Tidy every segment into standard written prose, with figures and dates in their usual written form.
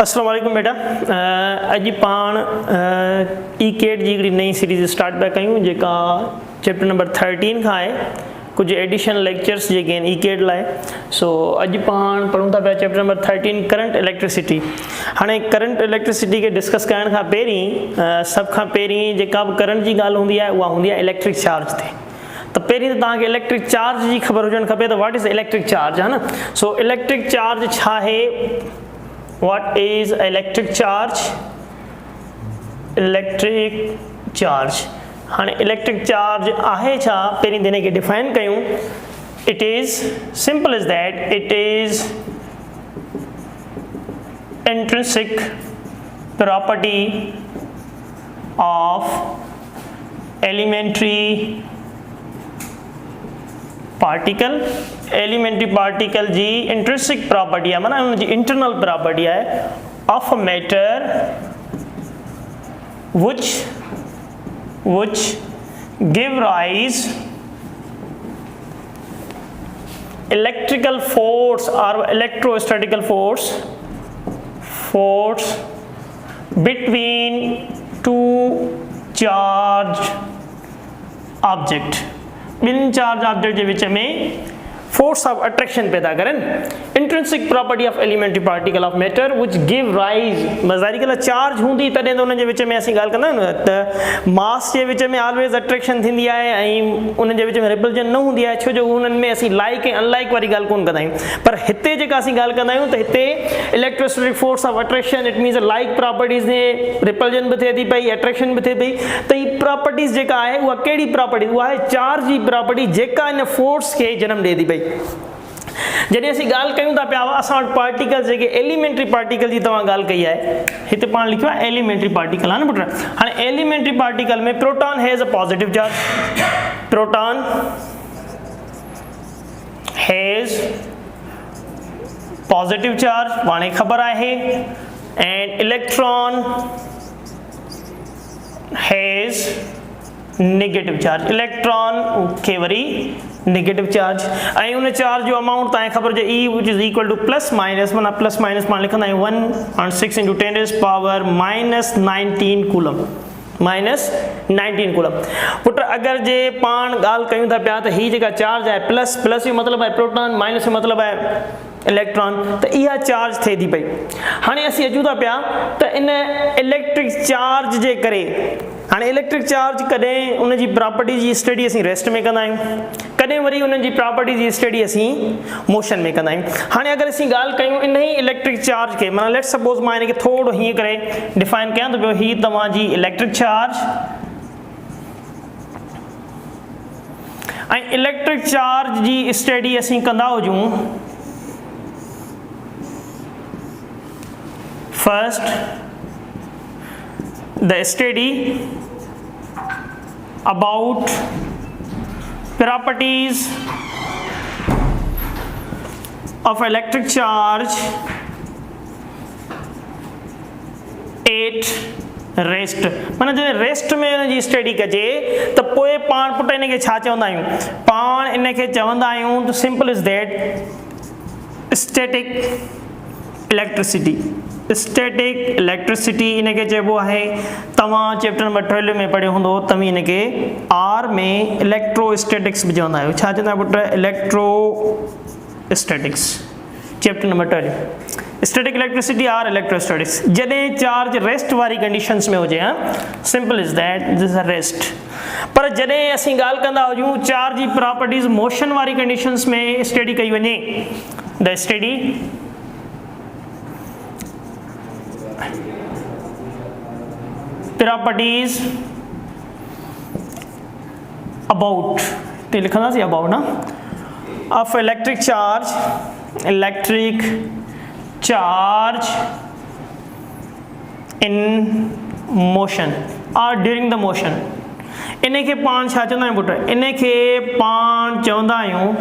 अस्सलाम वालेकुम बेटा। अॼु पाण ई-केट जी हिकिड़ी नई सीरीज़ स्टार्ट पिया कयूं जेका चैप्टर नंबर 13 खां आहे। कुछ एडिशनल लेक्चर्स जेके आहिनि ई-केट लाइ। सो अॼु पाण पढ़ूं था पिया चैप्टर नंबर 13 करंट इलेक्ट्रिसिटी। हाणे करंट इलेक्ट्रिसिटी खे डिस्कस करण खां पहिरीं सभ खां पहिरीं जेका बि करंट जी ॻाल्हि हूंदी आहे उहा हूंदी आहे इलेक्ट्रिक चार्ज ते। तो पहिरीं त तव्हांखे इलेक्ट्रिक चार्ज जी ख़बर हुजणु खपे त व्हाट इज़ इलेक्ट्रिक चार्ज, है ना। सो इलेक्ट्रिक चार्ज छा आहे? What is electric charge? Electric charge. हाँ, electric charge आहे छा? पहिरीं दिन के डिफाइन कयूं। It is simple as that. It is intrinsic property of elementary particle. Elementary particle जी इंट्रिंसिक प्रॉपर्टी है, माना उनकी इंटरनल प्रॉपर्टी है of a matter which give rise electrical force or electrostatical force between two charged object. इन charge object के विच में force of attraction पैदा करें। Intrinsic property of elementary particle of matter which give rise, मज़ारी कल charge हूंदी तॾहिं त उन जे विच में असीं ॻाल्हि कंदा आहियूं न त मास जे विच में ऑलवेज अट्रैक्शन थींदी आहे ऐं उन जे विच में रिपल्जन न हूंदी आहे, छो जो उन्हनि में असीं लाइक ऐं अनलाइक वारी ॻाल्हि कोन कंदा आहियूं। पर हिते जेका असीं ॻाल्हि कंदा आहियूं त हिते electrostatic force of attraction, it means like properties में रिपल्जन बि थिए थी पई, अट्रैक्शन बि थिए पई। त हीअ प्रॉपर्टीज़ जेका आहे उहा कहिड़ी प्रॉपर्टी? उहा आहे चार्ज जी प्रॉपर्टी जेका इन फोर्स खे जनम ॾिए थी पई। जॾहिं असीं ॻाल्हि कयूं था पिया असां वटि पार्टिकल जेके एलिमेंट्री पार्टिकल जी तव्हां ॻाल्हि कई आहे, हिते पाण लिखियो आहे एलिमेंट्री पार्टिकल, आहे न पुट। हाणे एलिमेंट्री पार्टिकल में proton has a positive charge, proton has positive charge पाणे ख़बर आहे, and electron has negative charge, electron खे वरी नेगेटिव चार्ज। ऐं उन चार्ज जो अमाउंट तव्हांखे ख़बर हुजे e which is equal to plus minus, माना प्लस माइनस पाण लिखंदा आहियूं 1/6 × 10⁻⁻19 कूलम, -19 कूलम। पुट अगर जे पाण ॻाल्हि कयूं था पिया त हीअ जेका चार्ज आहे प्लस, प्लस जो मतिलबु आहे प्रोटॉन, माइनस जो मतिलबु आहे इलेक्ट्रॉन, त इहा चार्ज थिए थी पई। हाणे असीं अचूं था पिया त इन इलेक्ट्रिक चार्ज जे करे, हाणे इलेक्ट्रिक चार्ज कॾहिं उनजी प्रॉपर्टी जी स्टडी असीं रेस्ट में कंदा आहियूं, कॾहिं वरी उन्हनि जी प्रॉपर्टी जी स्टडी असीं मोशन में कंदा आहियूं। हाणे अगरि असीं ॻाल्हि कयूं इन ई इलेक्ट्रिक चार्ज खे, माना लेट्स सपोज़ मां हिनखे थोरो हीअं करे डिफाइन कयां त पियो हीअ तव्हांजी इलेक्ट्रिक चार्ज, ऐं इलेक्ट्रिक चार्ज जी स्टडी असीं कंदा हुजूं first the study about properties of electric charge at rest। माना जॾहिं रेस्ट में हिनजी स्टडी कजे त पोइ पाण पुट इनखे छा चवंदा आहियूं? पाण इनखे चवंदा आहियूं त simple is that static electricity. Static electricity इनके चइबो आहे। तव्हां चैप्टर नंबर 12 में पढ़ियो हूंदो, तव्हीं इनके आर में इलेक्ट्रोस्टैटिक्स बि चवंदा आहियो। छा चवंदा आहियो पुट? Electrostatics, chapter number 12। Static electricity or electrostatics. जॾहिं चार्ज रेस्ट वारी कंडीशंस में हुजे, हाँ, simple is that this is rest. पर जॾहिं असीं ॻाल्हि कंदा हुजूं चार्ज जी प्रॉपर्टीज़ मोशन वारी कंडीशंस में स्टडी कई वञे, द स्टडी प्रॉपर्टीज अबाउट, ते लिखंदासीं अबाउट ना, of electric charge in motion और ड्यूरिंग द मोशन। इनखे पाण छा चवंदा आहियूं पुट? इनखे पाण चवंदा आहियूं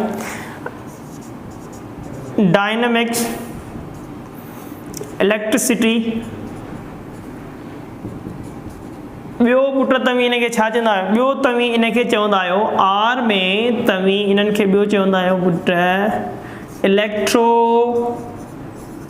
डायनेमिक्स इलेक्ट्रिसिटी। ॿियो पुट तव्हीं इनखे छा चवंदा आहियो? ॿियो तव्हीं इनखे चवंदा आहियो आर में, तव्हीं इन्हनि खे ॿियो चवंदा आहियो पुट इलेक्ट्रो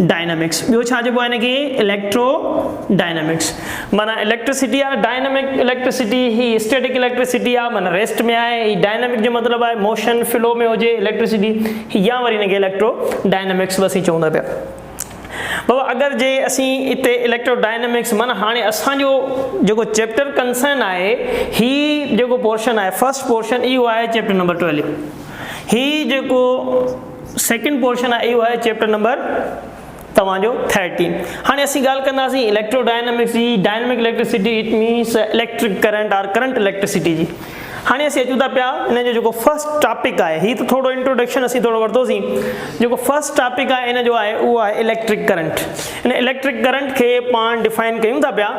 डायनामिक्स। ॿियो छा चइबो आहे हिनखे? इलेक्ट्रोडायनामिक्स। माना इलेक्ट्रिसिटी आहे डायनामिक इलेक्ट्रिसिटी, ही स्टैटिक इलेक्ट्रिसिटी आहे माना रेस्ट में आहे, ही डायनामिक जो मतिलबु आहे मोशन फ्लो में हुजे इलेक्ट्रिसिटी, या वरी हिनखे इलेक्ट्रोडायनामिक्स बस ही चवंदा पिया। बाबा अगरि जे असीं हिते इलेक्ट्रोडायनामिक्स माना हाणे असांजो जेको चैप्टर कंसर्न आहे, ही जेको पोर्शन आहे फर्स्ट पोर्शन इहो आहे चैप्टर नंबर 12, ही जेको सेकेंड पोर्शन आहे इहो आहे चैप्टर नंबर तव्हांजो 13। हाणे असीं ॻाल्हि कंदासीं इलेक्ट्रोडायनामिक्स जी, dynamic electricity it means electric current और करंट इलेक्ट्रिसिटी जी। हाणे असीं अचूं था पिया हिन जो जेको फर्स्ट टॉपिक आहे, ही त थोरो इंट्रोडक्शन असीं थोरो वरितोसीं, जेको फर्स्ट टॉपिक आहे हिन जो आहे उहो आहे इलेक्ट्रिक करंट। हिन इलेक्ट्रिक करंट खे पाण डिफाइन कयूं था पिया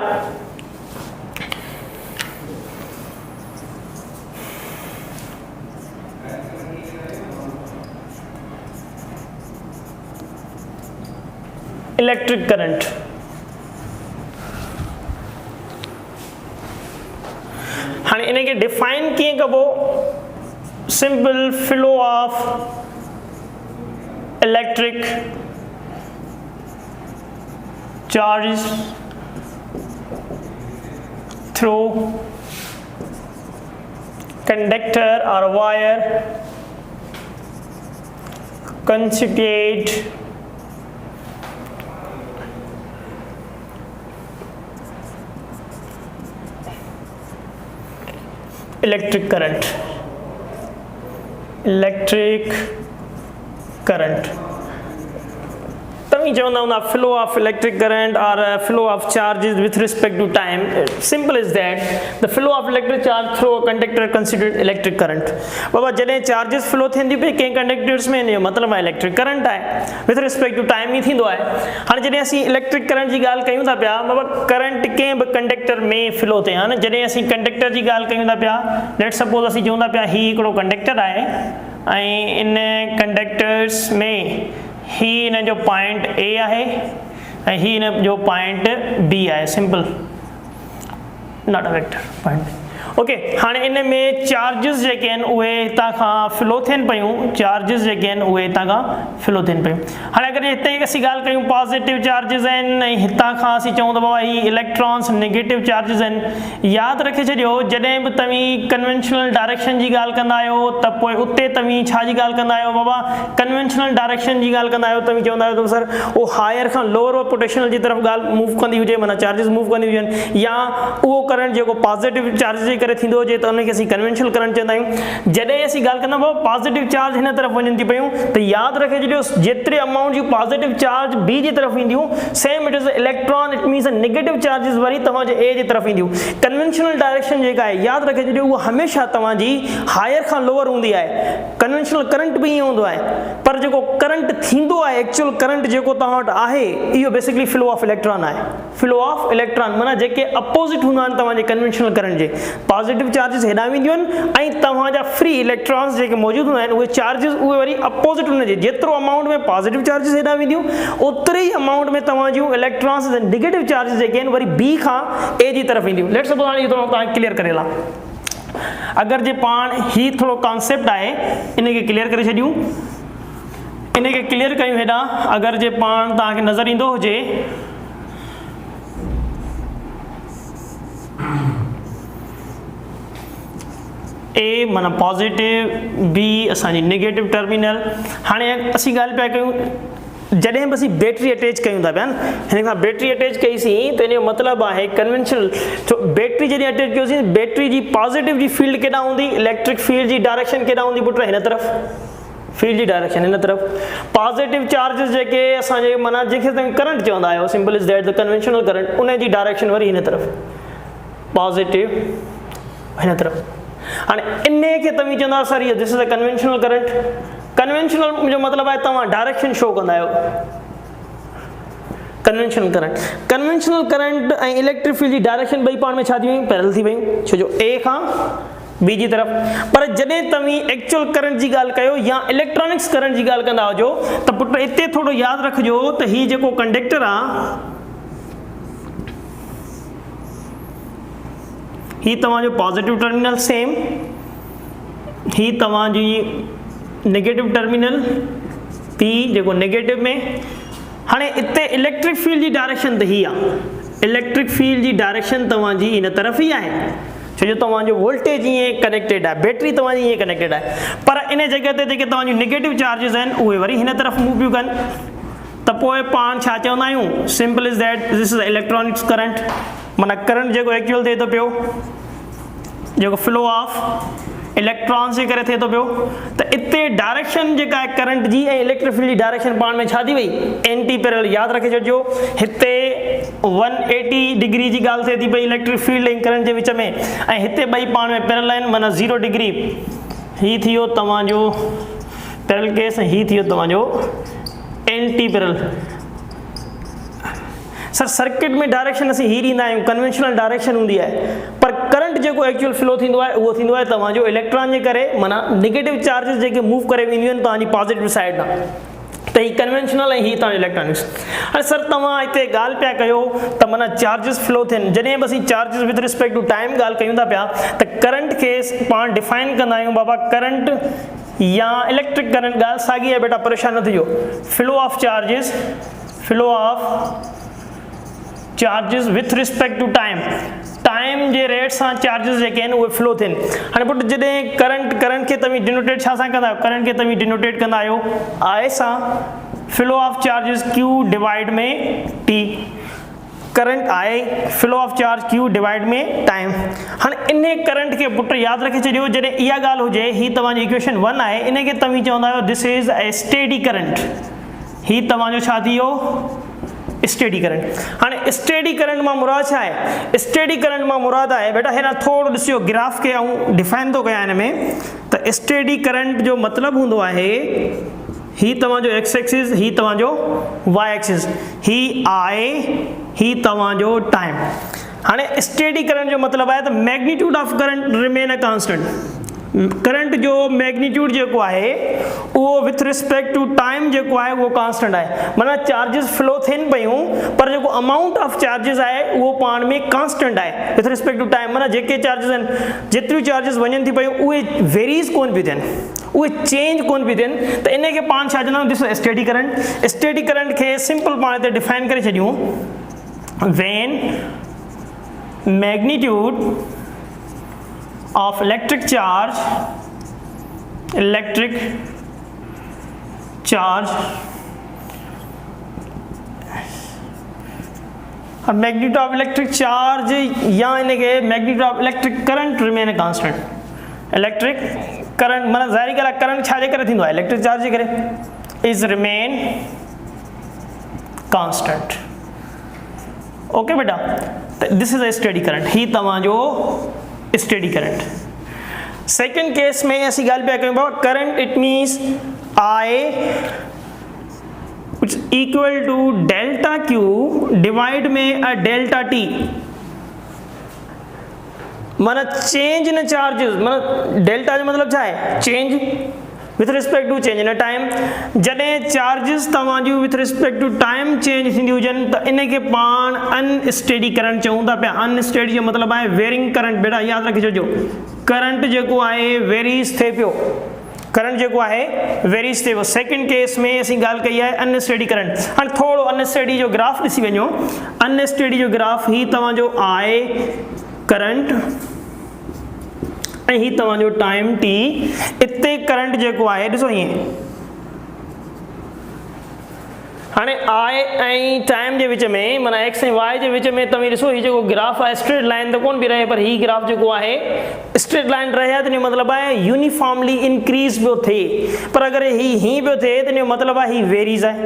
इलेक्ट्रिक करंट। हाँ इनके डिफाइन किए कबो? Simple flow of electric charges through conductor और वायर conjugate इलेक्ट्रिक करंट तभी चवंदा हूंदा फ्लो ऑफ इलेक्ट्रिक करंट और flow of charges with respect to time. Simple is that the flow of electric charge through a conductor considered electric current. बाबा जॾहिं charges flow थियनि थियूं कंहिं conductors में, हिन जो मतिलबु आहे इलेक्ट्रिक करंट आहे, विथ रिस्पेक्ट टू टाइम ई थींदो आहे। हाणे जॾहिं असीं इलेक्ट्रिक करंट जी ॻाल्हि कयूं था पिया, बाबा करंट कंहिं बि कंडक्टर में फ्लो थिए हा न। जॾहिं असीं कंडक्टर जी ॻाल्हि कयूं था पिया, लेट सपोज असीं चऊं था पिया ही हिकिड़ो कंडक्टर आहे ऐं इन कंडक्टर्स में ही इन जो पॉइंट ए आहे ऐं ही इन जो पॉइंट बी आहे। Simple not a vector point. Okay हाणे इन में चार्जिस जेके आहिनि उहे हितां खां फ्लो थियनि पियूं, चार्जिस जेके आहिनि उहे हितां खां फ्लो थियनि पियूं। हाणे अगरि हिते असीं ॻाल्हि कयूं पॉजिटिव चार्जिस आहिनि ऐं हितां खां असीं चऊं त बाबा ही इलेक्ट्रॉन्स नेगेटिव चार्जिस आहिनि। यादि रखे छॾियो जॾहिं बि तव्हीं कन्वेंशनल डायरेक्शन जी ॻाल्हि कंदा आहियो त पोइ उते तव्हीं छा जी ॻाल्हि कंदा आहियो? बाबा कन्वेंशनल डायरेक्शन जी ॻाल्हि कंदा आहियो, तव्हीं चवंदा आहियो त सर उहो हायर खां लोअर पोटेंशियल जी तरफ़ ॻाल्हि मूव कंदी हुजे, माना चार्जिस मूव कंदी हुजनि, या उहो करंट जेको पॉजिटिव चार्जिस जे करे थींदो हुजे त उनखे असीं कन्वेंशनल करंट चवंदा आहियूं। जॾहिं असीं ॻाल्हि कंदा आहियूं पॉजिटिव चार्ज हिन तरफ़ वञनि थी पियूं त यादि रखे छॾियो जेतिरे अमाउंट जी पॉजिटिव चार्ज बी जी तरफ़ ईंदियूं, same it is electron it means negative charges worry तव्हांजे ए जी तरफ़ ईंदियूं। कन्वेंशनल डायरेक्शन जेका आहे यादि रखे छॾियो उहा हमेशह तव्हांजी हायर खां लोअर हूंदी आहे। कन्वेंशनल करंट बि ईअं हूंदो आहे, पर जेको करंट थींदो आहे एक्चुअल करंट जेको तव्हां वटि आहे इहो बेसिकली फ्लो ऑफ इलेक्ट्रॉन आहे। फ्लो ऑफ इलेक्ट्रॉन माना जेके अपोजिट हूंदा आहिनि तव्हांजे कन्वेंशनल करंट जे, पॉजिटिव चार्जिस हेॾां वेंदियूं आहिनि ऐं तव्हांजा फ्री इलेक्ट्रॉन्स जेके मौजूदु हूंदा आहिनि उहे चार्जिस उहे वरी अपोजिट हुनजे, जेतिरो अमाउंट में पॉजिटिव चार्जिस हेॾां वेंदियूं ओतिरे ई अमाउंट में तव्हां जूं इलेक्ट्रॉन्स नेगेटिव चार्जिस जेके आहिनि वरी बी खां ए जी तरफ़ ईंदियूं। लेट्स सपोज हाणे इहो थोरो तव्हांखे क्लियर करेला। अगरि जे पाण ही थोरो कॉन्सेप्ट आहे इनखे क्लियर करे छॾियूं, इनखे क्लियर कयूं हेॾां। अगरि जे पाण तव्हांखे नज़र ईंदो हुजे ए माना पॉजिटिव, बी असांजी नेगेटिव टर्मिनल। हाणे असीं ॻाल्हि पिया कयूं जॾहिं बि असीं बैटरी अटैच कयूं था पिया न, हिन खां बैटरी अटैच कईसीं त इन जो मतिलबु आहे कन्वेंशनल बैटरी जॾहिं अटैच कयोसीं बैटरी जी पॉजिटिव जी फील्ड केॾां हूंदी, इलेक्ट्रिक फील्ड जी डायरेक्शन केॾां हूंदी पुट? हिन तरफ़ फील्ड जी डायरेक्शन हिन तरफ़। पॉजिटिव चार्जिस जेके असांजे माना जंहिंखे तव्हां करंट चवंदा आहियो, simple is that the conventional current, उन जी डायरेक्शन वरी हिन तरफ़, पॉजिटिव हिन तरफ़। हाणे इन खे तव्हीं चवंदा सर ये this is a conventional current. Conventional जो मतिलबु आहे तव्हां डायरेक्शन शो कंदा आहियो। कन्वेंशनल करंट ऐं इलेक्ट्रिक फील्ड जी डायरेक्शन ॿई पाण में छा थी वियूं? पैरेलल थी वियूं, छो जो ए खां बी जी तरफ़। पर जॾहिं तव्हीं एक्चुअल करंट जी ॻाल्हि कयो या इलेक्ट्रॉनिक्स करंट जी ॻाल्हि कंदा हुजो त पुट हिते थोरो यादि रखिजो त हीउ जेको कंडक्टर आहे ही तव्हांजो पॉजिटिव टर्मिनल सेम, ही तव्हांजी नेगेटिव टर्मिनल पी जेको नेगेटिव में, हाणे इते इलेक्ट्रिक फील्ड जी डायरेक्शन त ही आहे, इलेक्ट्रिक फील्ड जी डायरेक्शन तव्हांजी इन तरफ़ ही आहे, छो जो तव्हांजो वोल्टेज ईअं कनेक्टेड आहे, बैटरी तव्हांजी ईअं कनेक्टेड आहे, पर इन जॻह ते जेके तव्हांजूं नेगेटिव चार्जिस आहिनि उहे वरी हिन तरफ़ मूव पियूं कनि, त पोइ पाण छा चवंदा आहियूं, simple is that this is electronics current, माना करंट जेको एक्चुअल थिए थो पियो, जेको फ्लो ऑफ इलेक्ट्रॉन्स जे करे थिए थो पियो, त इते डायरेक्शन जेका आहे करंट जी ऐं इलेक्ट्रिक फील्ड जी डायरेक्शन पाण में छा थी वई, एंटी पैरेलल। यादि रखे छॾिजो हिते 180 डिग्री जी ॻाल्हि थिए थी पई इलेक्ट्रिक फील्ड ऐं करंट जे विच में, ऐं हिते ॿई पाण में पैरेलल आहिनि, माना 0 डिग्री। ही थी वियो तव्हांजो पैरेलल केस ऐं ही थी वियो तव्हांजो एंटी पैरेलल। सर सर्किट में डायरेक्शन असीं ही ॾींदा आहियूं, कन्वेंशनल डायरेक्शन हूंदी आहे, पर करंट जेको एक्चुअल फ्लो थींदो आहे उहो थींदो आहे तव्हांजो इलेक्ट्रॉन जे करे, माना नेगेटिव चार्जिस जेके मूव करे वेंदियूं आहिनि तव्हांजी पॉजिटिव साइड ॾांहुं, त ही कन्वेंशनल ऐं ही तव्हांजो इलेक्ट्रॉनिक्स। हाणे सर तव्हां हिते ॻाल्हि पिया कयो त माना चार्जिस फ्लो थियनि, जॾहिं बि असीं charges with respect to time ॻाल्हि कयूं था पिया, त करंट खे पाण डिफाइन कंदा आहियूं, बाबा करंट या इलेक्ट्रिक करंट, ॻाल्हि साॻी आहे बेटा, परेशान न थिजो। Flow of charges, flow of charges with respect to time, time जे रेट सां चार्जिस जेके आहिनि उहे फ्लो थियनि। हाणे पुट जॾहिं करंट खे तव्हीं डिनोटेट छा सां कंदा आहियो, करंट खे तव्हीं डिनोटेट कंदा आहियो आई सां, flow of charges Q divide में T, current I, flow of charge Q divide में टाइम। हाणे इन करंट खे पुट यादि रखे छॾियो, जॾहिं इहा ॻाल्हि हुजे, ही तव्हांजी इक्वेशन 1 आहे, इन खे तव्हीं चवंदा आहियो this is a steady current, ही तव्हांजो छा थी वियो, स्टेडी करंट। हाणे स्टेडी करंट मां मुराद छा आहे, स्टेडी करंट मां मुराद आहे बेटा, हिन थोरो ॾिसियो ग्राफ खे ऐं डिफाइन थो कयां हिन में, त स्टेडी करंट जो मतिलबु हूंदो आहे ही तव्हांजो एक्स एक्सिस, ही तव्हांजो वाई एक्सिस, ही आहे, ही तव्हांजो टाइम। हाणे स्टेडी करंट जो मतिलबु आहे त magnitude of current remain a constant, current जो मैग्नीट्यूड जेको आहे उहो विथ रिस्पेक्ट टू टाइम जेको आहे उहो कांस्टेंट आहे, माना चार्जिस फ्लो थियनि पियूं पर जेको अमाउंट ऑफ चार्जिस आहे उहो पाण में कांस्टेंट आहे विथ रिस्पेक्ट टू टाइम, माना जेके चार्जिस आहिनि, जेतिरियूं चार्जिस वञनि थी पियूं उहे वेरीज़ कोन पियूं थियनि, उहे चेंज कोन पियूं थियनि, त इन खे पाण छा चवंदा आहियूं, ॾिसो स्टेडी करंट। स्टेडी करंट खे सिंपल पाण हिते डिफाइन करे छॾियूं, when magnitude of electric charge magnitude of electric charge या इनके magnitude of electric current remain a constant, electric current माना ज़ाहिर ॻाल्हि आहे करंट छा जे करे थींदो आहे, इलेक्ट्रिक चार्ज जे करे, is remain constant। ओके बेटा, this is a steady current, ही तव्हांजो स्टेडी करंट। सेकेंड केस में असीं ॻाल्हि पिया कयूं बाबा current, it means I which is equal to delta Q divide में अ डेल्टा T, माना चेंज इन चार्जिस, माना डेल्टा जो मतलब छा आहे, change with respect to change in time. जॾहिं चार्जिस तव्हांजूं with respect to time change थींदी हुजनि त इन खे पाण अनस्टेडी करंट चऊं था पिया। अनस्टेडी जो मतिलबु आहे वेरिंग करंट, बेटा यादि रखी छॾिजो, करंट जेको आहे वेरीज़ थिए पियो, करंट जेको आहे वेरीज़ थिए पियो। सेकेंड केस में असीं ॻाल्हि कई आहे अनस्टेडी करंट। हाणे थोरो अनस्टेडी जो ग्राफ ॾिसी वञो, अनस्टेडी जो ग्राफ ही तव्हांजो आहे करंट ऐं ही तव्हांजो टाइम टी। इते करंट जेको आहे ॾिसो हीअं, हाणे आई ऐं टाइम जे विच में माना एक्स ऐं वाई जे विच में तव्हां ॾिसो, हीउ जेको ग्राफ आहे स्ट्रेट लाइन त कोन पई रहे, पर हीउ ग्राफ जेको आहे स्ट्रेट लाइन रहे त इन जो मतिलबु आहे यूनिफॉर्मली इंक्रीज़ पियो थिए। पर अगरि हीअं पियो थिए त इन जो मतिलबु आहे हीउ वेरीज़ आहे,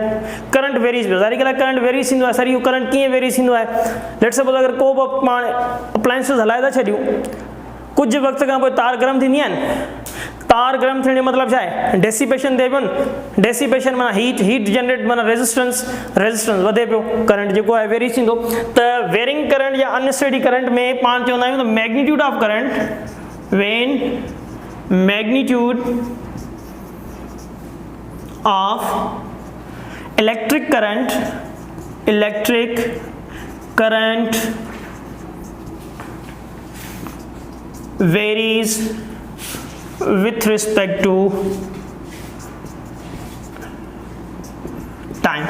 करंट वेरीज़ पियो। ज़ाहिर ॻाल्हि आहे करंट वेरीज़ थींदो आहे। सर इहो करंट कीअं वेरीज़ थींदो आहे? लेट्स सपोज अगरि को बि पाण अप्लायंसिस हलाए था छॾियूं, कुझु वक़्त खां पोइ तार गरम थींदी आहिनि। तार गरम थियण जो मतिलबु छा आहे? डेसिपेशन थिए पियो न। डेसिपेशन माना हीट जनरेट, माना रेजिस्टेंस वधे पियो, करंट जेको आहे वेरी थींदो। त वेरिंग करंट या अनस्टेडी करंट में पाण चवंदा आहियूं त magnitude of current, when magnitude of electric current varies with respect to time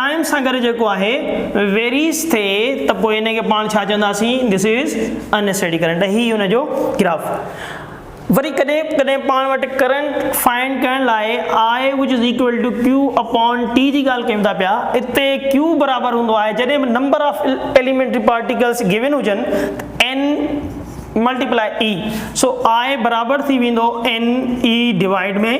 time सां गॾु जेको आहे वेरीज़ थिए त पोइ इन खे पाण छा चवंदासीं, दिस इज़ अननेसेसरी करंट। ही हुनजो ग्राफ। वरी कॾहिं कॾहिं पाण वटि करंट फाइंड करण लाइ I which is equal to Q upon T जी ॻाल्हि कयूं था पिया। हिते Q बराबरि हूंदो आहे जॾहिं बि number of elementary particles given हुजनि N multiply E, so I बराबर थी वेंदो NE डिवाइड में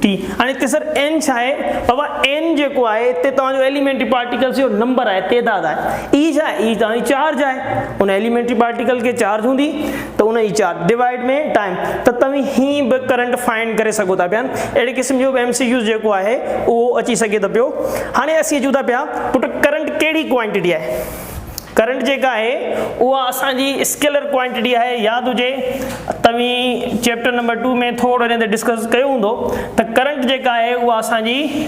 T। हाणे हिते सर N छा आहे बाबा, N जेको आहे हिते तव्हांजो एलिमेंट्री पार्टिकल्स जो नंबर आहे, तइदाद आहे। E छा आहे, E तव्हांजी चार्ज आहे, उन एलिमेंट्री पार्टिकल खे चार्ज हूंदी त उन जी चार्ज डिवाइड में टाइम, त तव्हां ही बि करंट फाइंड करे सघो था पिया। अहिड़े क़िस्म जो MCQ जेको आहे उहो अची सघे थो पियो। हाणे असीं अचूं था पिया पुट करंट कहिड़ी क्वांटिटी आहे। करंट जेका आहे उहा असांजी स्केलर क्वांटिटी आहे। यादि हुजे तव्हीं चैप्टर नंबर 2 में थोरो हिन ते डिस्कस कयो हूंदो त करंट जेका आहे उहा असांजी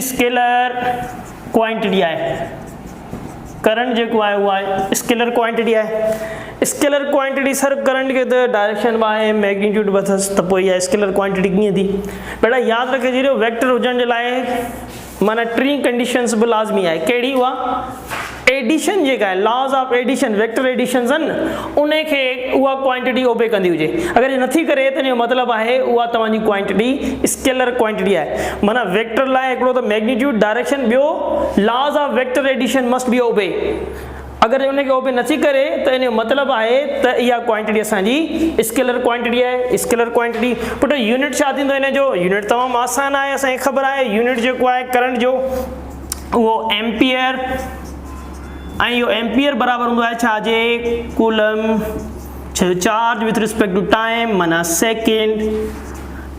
स्केलर क्वांटिटी आहे। करंट जेको आहे उहा स्केलर क्वांटिटी आहे। स्केलर क्वांटिटी सर करंट खे त डायरेक्शन में आहे, मैग्नीट्यूड बि अथसि, त पोइ इहा स्केलर क्वांटिटी कीअं थी। बेटा यादि रखे छॾियो वेक्टर हुजण जे लाइ माना टी कंडीशंस भी लाज़मी है। कहिड़ी हुआ, एडिशन जेका है, laws of addition, vector addition उन खे उहा क्वांटिटी ओबे कंदी हुजे। अगर ये नथी करे तो इनजो मतलब है उहा तव्हांजी क्वांटिटी स्केलर क्वांटिटी है। माना वेक्टर लाइ हिकिड़ो त मैग्नीट्यूड, डायरेक्शन, ॿियो laws of vector addition must be obey. अगर उनखे ओबे नथी करे तो इन मतलब है त इहा क्वांटिटी असांजी स्केलर क्वांटिटी है। स्केलर क्वांटिटी पुट यूनिट छा थींदो इन जो, यूनिट तमाम आसान है, असांखे ख़बर है। यूनिट जेको है करंट जो वो एम्पियर, ऐं इहो एम्पियर बराबर हूंदो आहे छा जे coulomb charge with respect to time माना सेकेंड।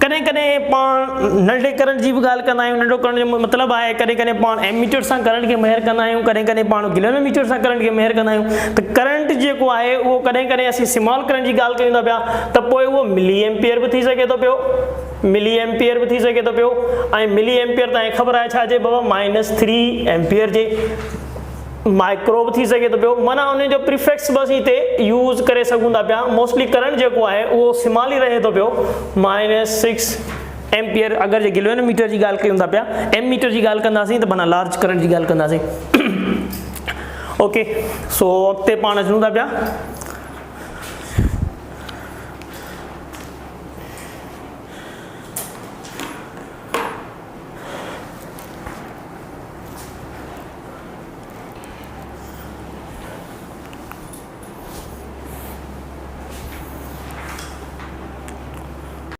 कॾहिं कॾहिं पाण नंढे करंट जी भी ॻाल्हि कंदा आहियूं। नंढो करंट जो मतलब है कॾहिं कॾहिं पाण एमीटर सां करंट खे मेजर कंदा आहियूं, कॾहिं कॾहिं पाण किलोमीटर सां करंट खे मेजर कंदा आहियूं। त करंट जेको आहे उहो कॾहिं कॾहिं असीं स्मॉल करंट जी ॻाल्हि कयूं था पिया त पोइ उहो मिली एम्पियर भी थी सघे थो पियो, मिली एम्पियर भी थी सघे थो पियो। ऐं मिली एम्पियर तव्हांखे ख़बर आहे छा जे बाबा -3 एम्पियर जे माइक्रो भी थी सके तो पियो। माना उन जो प्रीफिक्स बस इते यूज करे सघूं था पिया। मोस्टली करंट जेको आहे उहो स्मॉल ही रहे तो पियो, -6 एम्पियर। अगर जे किलोमीटर जी ॻाल्हि कयूं था पिया, एम मीटर जी ॻाल्हि कंदासीं त माना लार्ज करंट जी ॻाल्हि कंदासीं। ओके, सो अॻिते पाण अचूं था पिया।